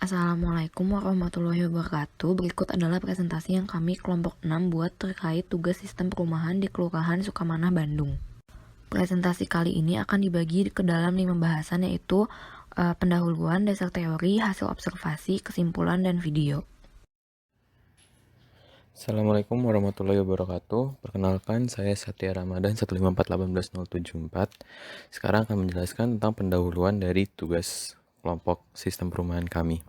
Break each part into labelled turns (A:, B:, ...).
A: Assalamualaikum warahmatullahi wabarakatuh. Berikut adalah presentasi yang kami kelompok 6 buat terkait tugas sistem perumahan di Kelurahan Sukamanah, Bandung. Presentasi kali ini akan dibagi ke dalam 5 bahasan, yaitu pendahuluan, dasar teori, hasil observasi, kesimpulan, dan video.
B: Assalamualaikum warahmatullahi wabarakatuh. Perkenalkan, saya Satya Ramadan 154181074. Sekarang akan menjelaskan tentang pendahuluan dari tugas kelompok sistem perumahan kami.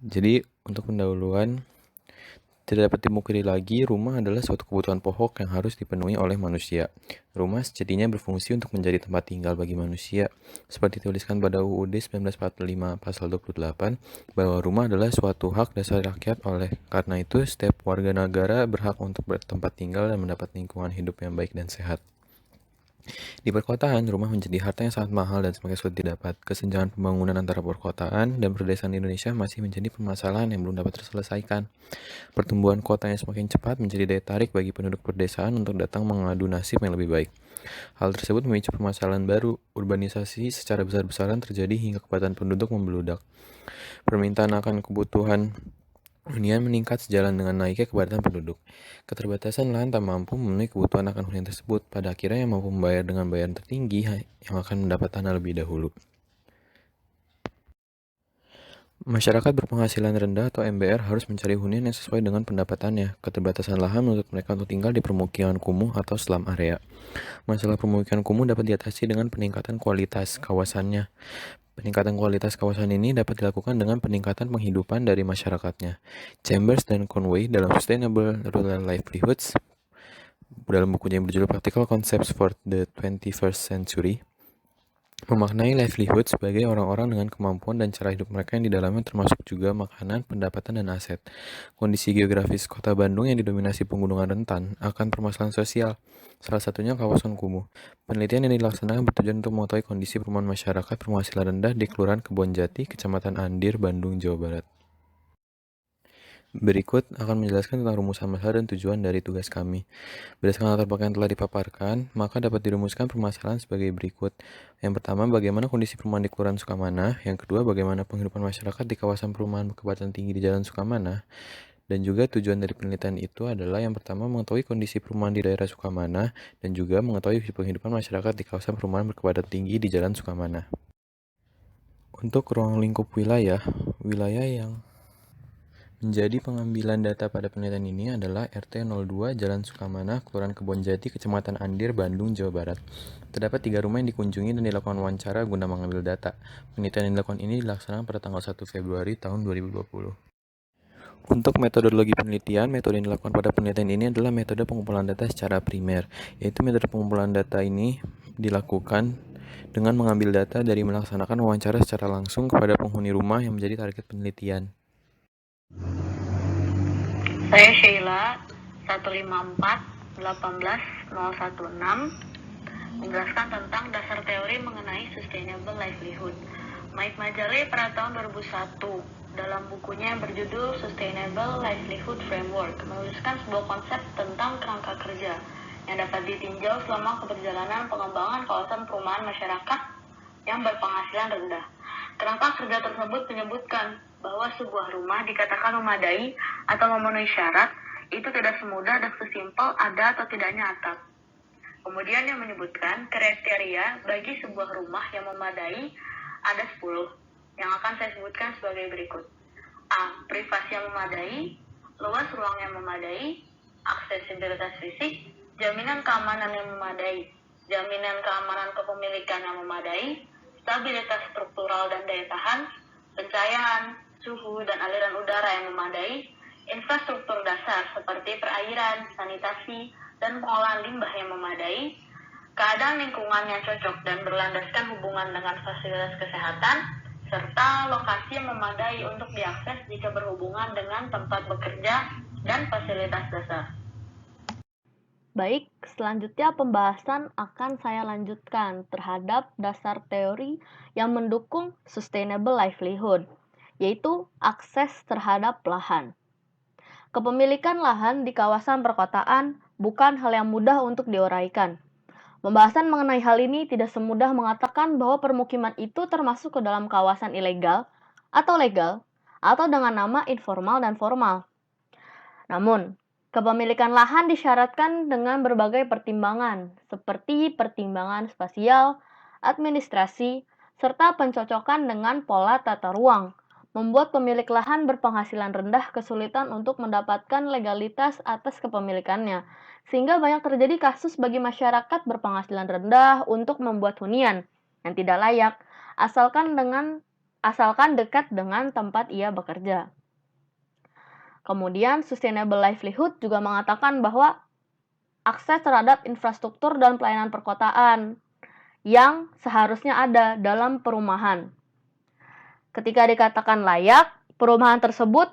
B: Jadi, untuk pendahuluan, tidak dapat dimungkiri lagi, rumah adalah suatu kebutuhan pokok yang harus dipenuhi oleh manusia. Rumah sejatinya berfungsi untuk menjadi tempat tinggal bagi manusia. Seperti dituliskan pada UUD 1945 pasal 28, bahwa rumah adalah suatu hak dasar rakyat. Oleh karena itu, setiap warga negara berhak untuk bertempat tinggal dan mendapat lingkungan hidup yang baik dan sehat. Di perkotaan, rumah menjadi harta yang sangat mahal dan semakin sulit didapat. Kesenjangan pembangunan antara perkotaan dan pedesaan di Indonesia masih menjadi permasalahan yang belum dapat terselesaikan. Pertumbuhan kota yang semakin cepat menjadi daya tarik bagi penduduk pedesaan untuk datang mengadu nasib yang lebih baik. Hal tersebut memicu permasalahan baru. Urbanisasi secara besar-besaran terjadi hingga kepadatan penduduk membeludak. Permintaan akan kebutuhan hunian meningkat sejalan dengan naiknya kepadatan penduduk. Keterbatasan lahan tak mampu memenuhi kebutuhan akan hunian tersebut. Pada akhirnya yang mampu membayar dengan bayaran tertinggi yang akan mendapat tanah lebih dahulu. Masyarakat berpenghasilan rendah atau MBR harus mencari hunian yang sesuai dengan pendapatannya. Keterbatasan lahan menuntut mereka untuk tinggal di permukiman kumuh atau slum area. Masalah permukiman kumuh dapat diatasi dengan peningkatan kualitas kawasannya. Peningkatan kualitas kawasan ini dapat dilakukan dengan peningkatan penghidupan dari masyarakatnya. Chambers dan Conway dalam Sustainable Rural Livelihoods, dalam bukunya yang berjudul Practical Concepts for the 21st Century, memaknai livelihood sebagai orang-orang dengan kemampuan dan cara hidup mereka yang di dalamnya termasuk juga makanan, pendapatan, dan aset. Kondisi geografis kota Bandung yang didominasi pegunungan rentan akan permasalahan sosial, salah satunya kawasan kumuh. Penelitian yang dilaksanakan bertujuan untuk mengetahui kondisi perumahan masyarakat berpenghasilan rendah di Kelurahan Kebonjati, Kecamatan Andir, Bandung, Jawa Barat. Berikut akan menjelaskan tentang rumusan masalah dan tujuan dari tugas kami. Berdasarkan latar belakang yang telah dipaparkan, maka dapat dirumuskan permasalahan sebagai berikut. Yang pertama, bagaimana kondisi perumahan di Kelurahan Sukamanah. Yang kedua, bagaimana penghidupan masyarakat di kawasan perumahan berkepadatan tinggi di Jalan Sukamanah. Dan juga tujuan dari penelitian itu adalah yang pertama, mengetahui kondisi perumahan di daerah Sukamanah dan juga mengetahui penghidupan masyarakat di kawasan perumahan berkepadatan tinggi di Jalan Sukamanah. Untuk ruang lingkup wilayah yang menjadi pengambilan data pada penelitian ini adalah RT 02 Jalan Sukamanah, Kelurahan Kebonjati, Kecamatan Andir, Bandung, Jawa Barat. Terdapat 3 rumah yang dikunjungi dan dilakukan wawancara guna mengambil data. Penelitian yang dilakukan ini dilaksanakan pada tanggal 1 Februari tahun 2020. Untuk metodologi penelitian, metode yang dilakukan pada penelitian ini adalah metode pengumpulan data secara primer, yaitu metode pengumpulan data ini dilakukan dengan mengambil data dari melaksanakan wawancara secara langsung kepada penghuni rumah yang menjadi target penelitian.
C: Saya Sheila, 154-18016, menjelaskan tentang dasar teori mengenai Sustainable Livelihood. Mike Majarle pada tahun 2001 dalam bukunya yang berjudul Sustainable Livelihood Framework menuliskan sebuah konsep tentang kerangka kerja yang dapat ditinjau selama keberjalanan pengembangan kawasan perumahan masyarakat yang berpenghasilan rendah. Kerangka kerja tersebut menyebutkan bahwa sebuah rumah dikatakan memadai atau memenuhi syarat itu tidak semudah dan sesimpel ada atau tidaknya atap. Kemudian yang menyebutkan kriteria bagi sebuah rumah yang memadai ada 10 yang akan saya sebutkan sebagai berikut. A. Privasi yang memadai, luas ruang yang memadai, aksesibilitas fisik, jaminan keamanan yang memadai, jaminan keamanan kepemilikan yang memadai, stabilitas struktural dan daya tahan, pencahayaan, suhu dan aliran udara yang memadai, infrastruktur dasar seperti perairan, sanitasi, dan pengolahan limbah yang memadai, keadaan lingkungan yang cocok dan berlandaskan hubungan dengan fasilitas kesehatan, serta lokasi yang memadai untuk diakses jika berhubungan dengan tempat bekerja dan fasilitas dasar.
D: Baik, selanjutnya pembahasan akan saya lanjutkan terhadap dasar teori yang mendukung sustainable livelihood, yaitu akses terhadap lahan. Kepemilikan lahan di kawasan perkotaan bukan hal yang mudah untuk diuraikan. Pembahasan mengenai hal ini tidak semudah mengatakan bahwa permukiman itu termasuk ke dalam kawasan ilegal atau legal, atau dengan nama informal dan formal. Namun, kepemilikan lahan disyaratkan dengan berbagai pertimbangan, seperti pertimbangan spasial, administrasi, serta pencocokan dengan pola tata ruang, membuat pemilik lahan berpenghasilan rendah kesulitan untuk mendapatkan legalitas atas kepemilikannya, sehingga banyak terjadi kasus bagi masyarakat berpenghasilan rendah untuk membuat hunian yang tidak layak, asalkan dekat dengan tempat ia bekerja. Kemudian, Sustainable Livelihood juga mengatakan bahwa akses terhadap infrastruktur dan pelayanan perkotaan yang seharusnya ada dalam perumahan. Ketika dikatakan layak, perumahan tersebut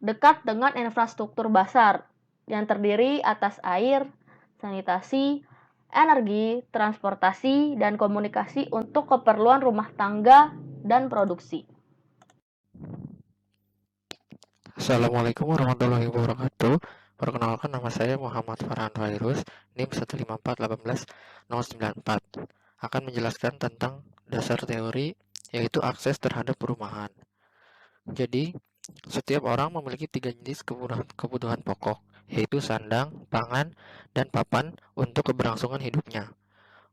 D: dekat dengan infrastruktur dasar yang terdiri atas air, sanitasi, energi, transportasi, dan komunikasi untuk keperluan rumah tangga dan produksi.
E: Assalamualaikum warahmatullahi wabarakatuh. Perkenalkan, nama saya Muhammad Farhan Fairuz, NIM 15418-094. Akan menjelaskan tentang dasar teori, yaitu akses terhadap perumahan. Jadi, setiap orang memiliki 3 jenis kebutuhan pokok, yaitu sandang, pangan, dan papan untuk keberlangsungan hidupnya.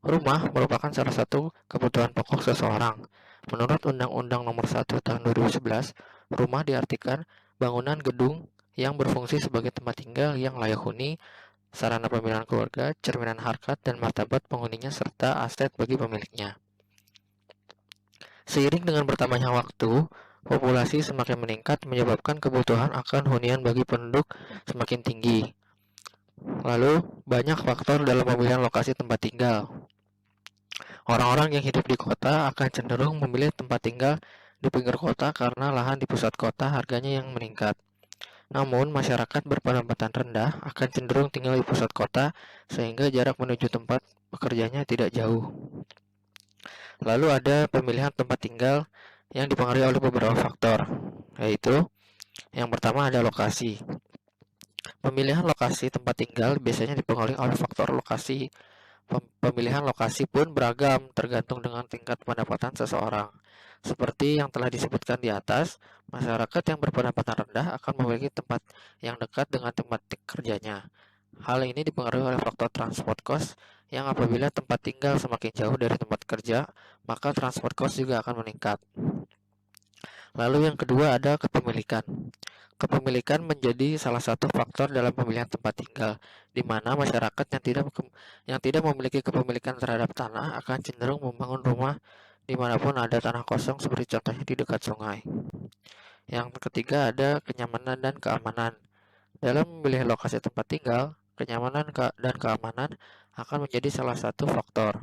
E: Rumah merupakan salah satu kebutuhan pokok seseorang. Menurut Undang-Undang Nomor 1 Tahun 2011, rumah diartikan bangunan gedung yang berfungsi sebagai tempat tinggal yang layak huni, sarana pembinaan keluarga, cerminan harkat dan martabat penghuninya serta aset bagi pemiliknya. Seiring dengan bertambahnya waktu, populasi semakin meningkat menyebabkan kebutuhan akan hunian bagi penduduk semakin tinggi. Lalu, banyak faktor dalam pemilihan lokasi tempat tinggal. Orang-orang yang hidup di kota akan cenderung memilih tempat tinggal di pinggir kota karena lahan di pusat kota harganya yang meningkat. Namun, masyarakat berpendapatan rendah akan cenderung tinggal di pusat kota sehingga jarak menuju tempat bekerjanya tidak jauh. Lalu ada pemilihan tempat tinggal yang dipengaruhi oleh beberapa faktor, yaitu yang pertama ada lokasi. Pemilihan lokasi tempat tinggal biasanya dipengaruhi oleh faktor lokasi. Pemilihan lokasi pun beragam tergantung dengan tingkat pendapatan seseorang. Seperti yang telah disebutkan di atas, masyarakat yang berpendapatan rendah akan memiliki tempat yang dekat dengan tempat kerjanya. Hal ini dipengaruhi oleh faktor transport cost, yang apabila tempat tinggal semakin jauh dari tempat kerja, maka transport cost juga akan meningkat. Lalu yang kedua ada kepemilikan. Kepemilikan menjadi salah satu faktor dalam pemilihan tempat tinggal, di mana masyarakat yang tidak memiliki kepemilikan terhadap tanah akan cenderung membangun rumah dimanapun ada tanah kosong, seperti contohnya di dekat sungai. Yang ketiga ada kenyamanan dan keamanan. Dalam memilih lokasi tempat tinggal, kenyamanan dan keamanan akan menjadi salah satu faktor.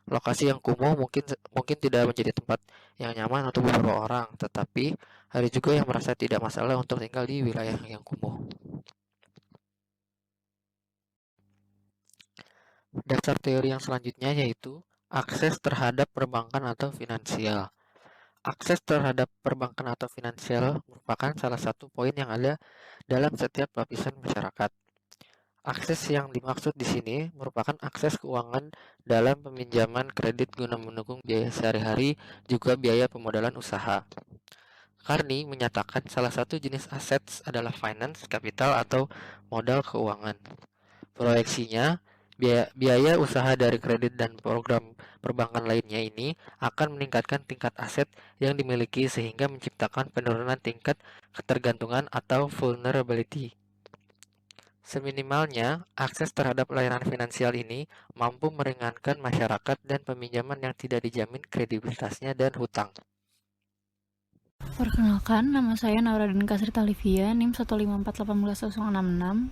E: Lokasi yang kumuh mungkin tidak menjadi tempat yang nyaman untuk beberapa orang, tetapi ada juga yang merasa tidak masalah untuk tinggal di wilayah yang kumuh. Dasar teori yang selanjutnya yaitu akses terhadap perbankan atau finansial. Akses terhadap perbankan atau finansial merupakan salah satu poin yang ada dalam setiap lapisan masyarakat. Akses yang dimaksud di sini merupakan akses keuangan dalam peminjaman kredit guna mendukung biaya sehari-hari, juga biaya pemodalan usaha. Carney menyatakan salah satu jenis aset adalah finance, capital atau modal keuangan. Proyeksinya, biaya usaha dari kredit dan program perbankan lainnya ini akan meningkatkan tingkat aset yang dimiliki sehingga menciptakan penurunan tingkat ketergantungan atau vulnerability. Seminimalnya, akses terhadap layanan finansial ini mampu meringankan masyarakat dan peminjaman yang tidak dijamin kredibilitasnya dan hutang.
F: Perkenalkan, nama saya Nauradin Kasri Talivia, NIM 154181066,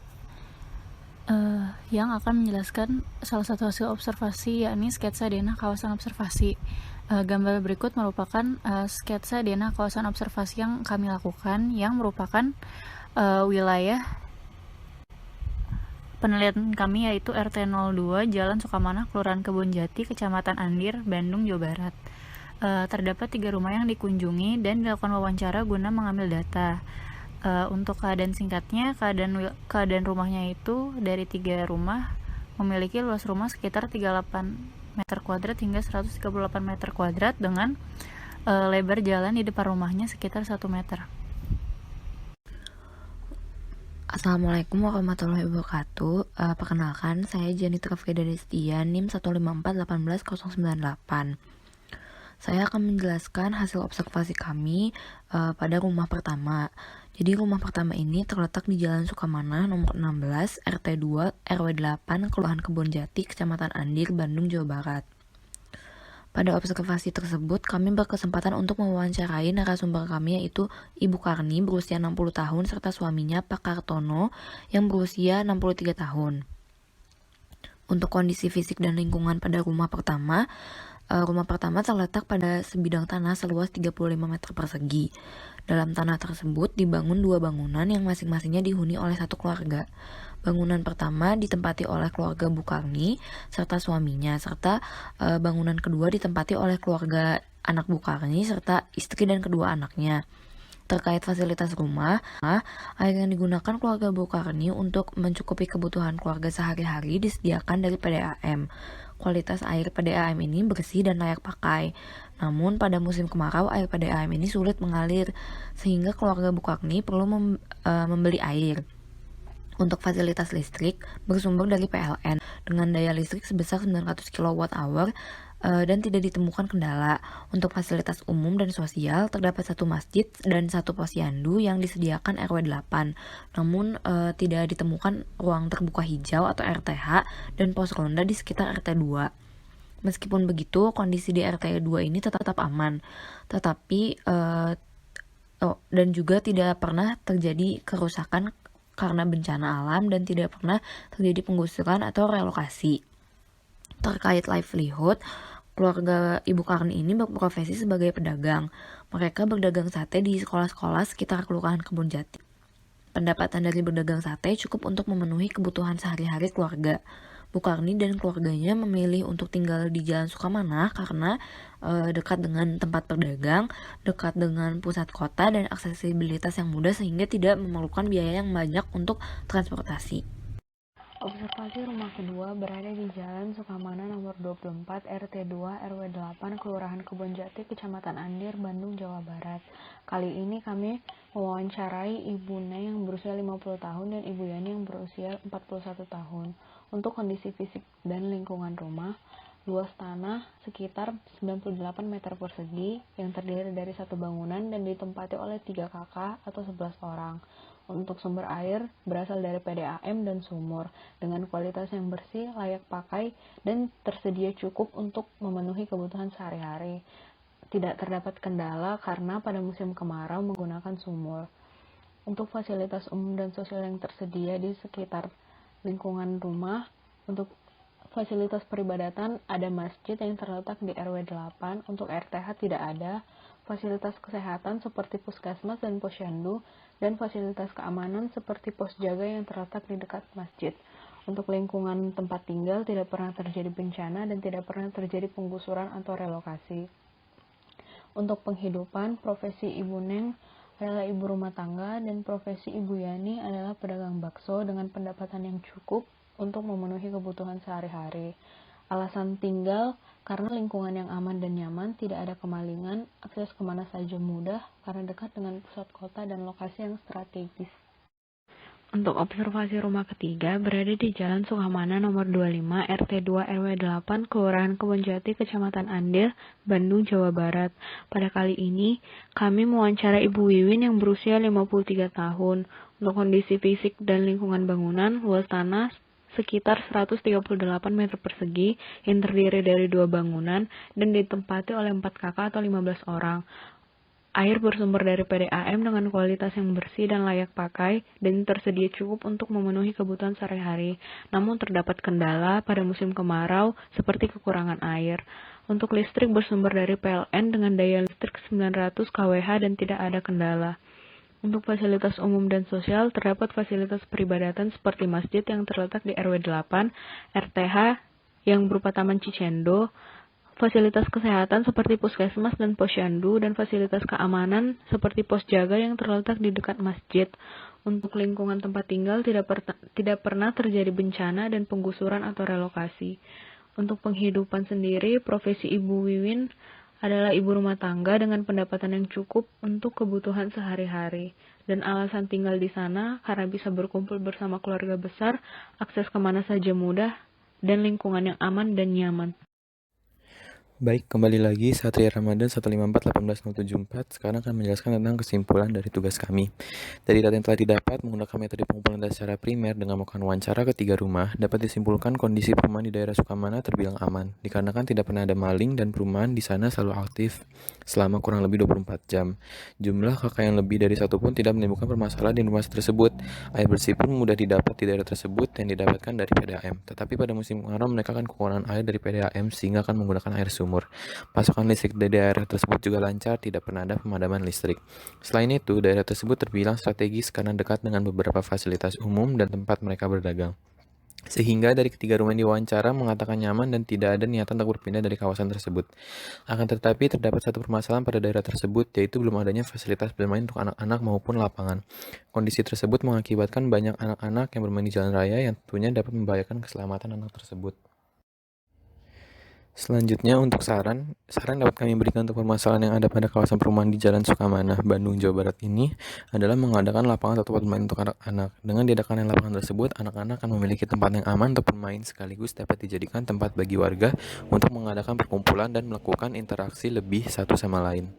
F: yang akan menjelaskan salah satu hasil observasi, yakni sketsa denah kawasan observasi. Gambar berikut merupakan sketsa denah kawasan observasi yang kami lakukan, yang merupakan wilayah penelitian kami, yaitu RT 02 Jalan Sukamanah, Kelurahan Kebonjati, Kecamatan Andir, Bandung, Jawa Barat. Terdapat 3 rumah yang dikunjungi dan dilakukan wawancara guna mengambil data. Untuk keadaan singkatnya, keadaan rumahnya itu dari 3 rumah memiliki luas rumah sekitar 38 meter kuadrat hingga 138 meter kuadrat dengan Lebar jalan di depan rumahnya sekitar 1 meter.
A: Assalamualaikum warahmatullahi wabarakatuh. Perkenalkan, saya Janitra Frida Destia, NIM 154181098. Saya akan menjelaskan hasil observasi kami pada rumah pertama. Jadi rumah pertama ini terletak di Jalan Sukamanah nomor 16, RT 2, RW 8, Kelurahan Kebonjati, Kecamatan Andir, Bandung, Jawa Barat. Pada observasi tersebut, kami berkesempatan untuk mewawancarai narasumber kami yaitu Ibu Karni berusia 60 tahun serta suaminya Pak Kartono yang berusia 63 tahun. Untuk kondisi fisik dan lingkungan pada rumah pertama terletak pada sebidang tanah seluas 35 meter persegi. Dalam tanah tersebut dibangun 2 bangunan yang masing-masingnya dihuni oleh 1 keluarga. Bangunan pertama ditempati oleh keluarga Bu Karni serta suaminya, serta bangunan kedua ditempati oleh keluarga anak Bu Karni serta istri dan kedua anaknya. Terkait fasilitas rumah, air yang digunakan keluarga Bu Karni untuk mencukupi kebutuhan keluarga sehari-hari disediakan dari PDAM. Kualitas air PDAM ini bersih dan layak pakai. Namun pada musim kemarau air PDAM ini sulit mengalir sehingga keluarga Bu Karni perlu membeli air. Untuk fasilitas listrik bersumber dari PLN dengan daya listrik sebesar 900 kWh dan tidak ditemukan kendala. Untuk fasilitas umum dan sosial terdapat 1 masjid dan 1 posyandu yang disediakan RW 8. Namun tidak ditemukan ruang terbuka hijau atau RTH dan pos ronda di sekitar RT 2. Meskipun begitu, kondisi di RT 2 ini tetap aman. Tetapi dan juga tidak pernah terjadi kerusakan karena bencana alam dan tidak pernah terjadi penggusuran atau relokasi. Terkait livelihood, keluarga Ibu Karni ini berprofesi sebagai pedagang. Mereka berdagang sate di sekolah-sekolah sekitar Kelurahan Kebonjati. Pendapatan dari berdagang sate cukup untuk memenuhi kebutuhan sehari-hari keluarga. Bu Karni dan keluarganya memilih untuk tinggal di Jalan Sukamanah karena dekat dengan tempat berdagang, dekat dengan pusat kota, dan aksesibilitas yang mudah sehingga tidak memerlukan biaya yang banyak untuk transportasi.
C: Observasi rumah kedua berada di Jalan Sukamanah nomor 24 RT 2 RW 8 Kelurahan Kebonjati Kecamatan Andir, Bandung, Jawa Barat. Kali ini kami mewawancarai Ibu Neng yang berusia 50 tahun dan Ibu Yani yang berusia 41 tahun. Untuk kondisi fisik dan lingkungan rumah, luas tanah sekitar 98 meter persegi yang terdiri dari 1 bangunan dan ditempati oleh 3 kakak atau 11 orang. Untuk sumber air berasal dari PDAM dan sumur dengan kualitas yang bersih, layak pakai, dan tersedia cukup untuk memenuhi kebutuhan sehari-hari. Tidak terdapat kendala karena pada musim kemarau menggunakan sumur. Untuk fasilitas umum dan sosial yang tersedia di sekitar lingkungan rumah, untuk fasilitas peribadatan ada masjid yang terletak di RW 8, untuk RTH tidak ada, fasilitas kesehatan seperti puskesmas dan posyandu, dan fasilitas keamanan seperti pos jaga yang terletak di dekat masjid. Untuk lingkungan tempat tinggal tidak pernah terjadi bencana dan tidak pernah terjadi penggusuran atau relokasi. Untuk penghidupan, profesi Ibu Neng adalah ibu rumah tangga dan profesi Ibu Yani adalah pedagang bakso dengan pendapatan yang cukup untuk memenuhi kebutuhan sehari-hari. Alasan tinggal karena lingkungan yang aman dan nyaman, tidak ada kemalingan, akses kemana saja mudah karena dekat dengan pusat kota dan lokasi yang strategis. Untuk observasi rumah ketiga berada di Jalan Sukamanah nomor 25 RT 2 RW 8 Kelurahan Kebonjati Kecamatan Andir, Bandung, Jawa Barat. Pada kali ini kami mewawancarai Ibu Wiwin yang berusia 53 tahun. Untuk kondisi fisik dan lingkungan bangunan, luas tanah sekitar 138 meter persegi yang terdiri dari 2 bangunan dan ditempati oleh 4 kakak atau 15 orang. Air bersumber dari PDAM dengan kualitas yang bersih dan layak pakai dan tersedia cukup untuk memenuhi kebutuhan sehari-hari. Namun terdapat kendala pada musim kemarau seperti kekurangan air. Untuk listrik bersumber dari PLN dengan daya listrik 900 kWh dan tidak ada kendala. Untuk fasilitas umum dan sosial terdapat fasilitas peribadatan seperti masjid yang terletak di RW 8, RTH yang berupa Taman Cicendo, fasilitas kesehatan seperti puskesmas dan posyandu, dan fasilitas keamanan seperti pos jaga yang terletak di dekat masjid. Untuk lingkungan tempat tinggal tidak pernah terjadi bencana dan penggusuran atau relokasi. Untuk penghidupan sendiri, profesi Ibu Wiwin
G: adalah ibu rumah tangga dengan pendapatan yang cukup untuk kebutuhan sehari-hari. Dan alasan tinggal di sana karena bisa berkumpul bersama keluarga besar, akses kemana saja mudah, dan lingkungan yang aman dan nyaman.
B: Baik, kembali lagi Satria Ramadan 154-18074. Sekarang akan menjelaskan tentang kesimpulan dari tugas kami. Dari data yang telah didapat menggunakan metode pengumpulan data secara primer dengan melakukan wawancara ke 3 rumah, dapat disimpulkan kondisi perumahan di daerah Sukamana terbilang aman, dikarenakan tidak pernah ada maling dan perumahan di sana selalu aktif selama kurang lebih 24 jam. Jumlah kakak yang lebih dari satu pun tidak menimbulkan permasalahan di rumah tersebut. Air bersih pun mudah didapat di daerah tersebut yang didapatkan dari PDAM. Tetapi pada musim kemarau mereka akan kekurangan air dari PDAM sehingga akan menggunakan air sumur. Pasokan listrik dari daerah tersebut juga lancar, tidak pernah ada pemadaman listrik. Selain itu, daerah tersebut terbilang strategis karena dekat dengan beberapa fasilitas umum dan tempat mereka berdagang. Sehingga dari ketiga rumah yang diwawancara mengatakan nyaman dan tidak ada niatan untuk berpindah dari kawasan tersebut. Akan tetapi terdapat satu permasalahan pada daerah tersebut, yaitu belum adanya fasilitas bermain untuk anak-anak maupun lapangan. Kondisi tersebut mengakibatkan banyak anak-anak yang bermain di jalan raya yang tentunya dapat membahayakan keselamatan anak tersebut. Selanjutnya untuk saran dapat kami berikan untuk permasalahan yang ada pada kawasan perumahan di Jalan Sukamana, Bandung, Jawa Barat ini adalah mengadakan lapangan atau tempat bermain untuk anak-anak. Dengan diadakannya lapangan tersebut, anak-anak akan memiliki tempat yang aman untuk bermain sekaligus dapat dijadikan tempat bagi warga untuk mengadakan perkumpulan dan melakukan interaksi lebih satu sama lain.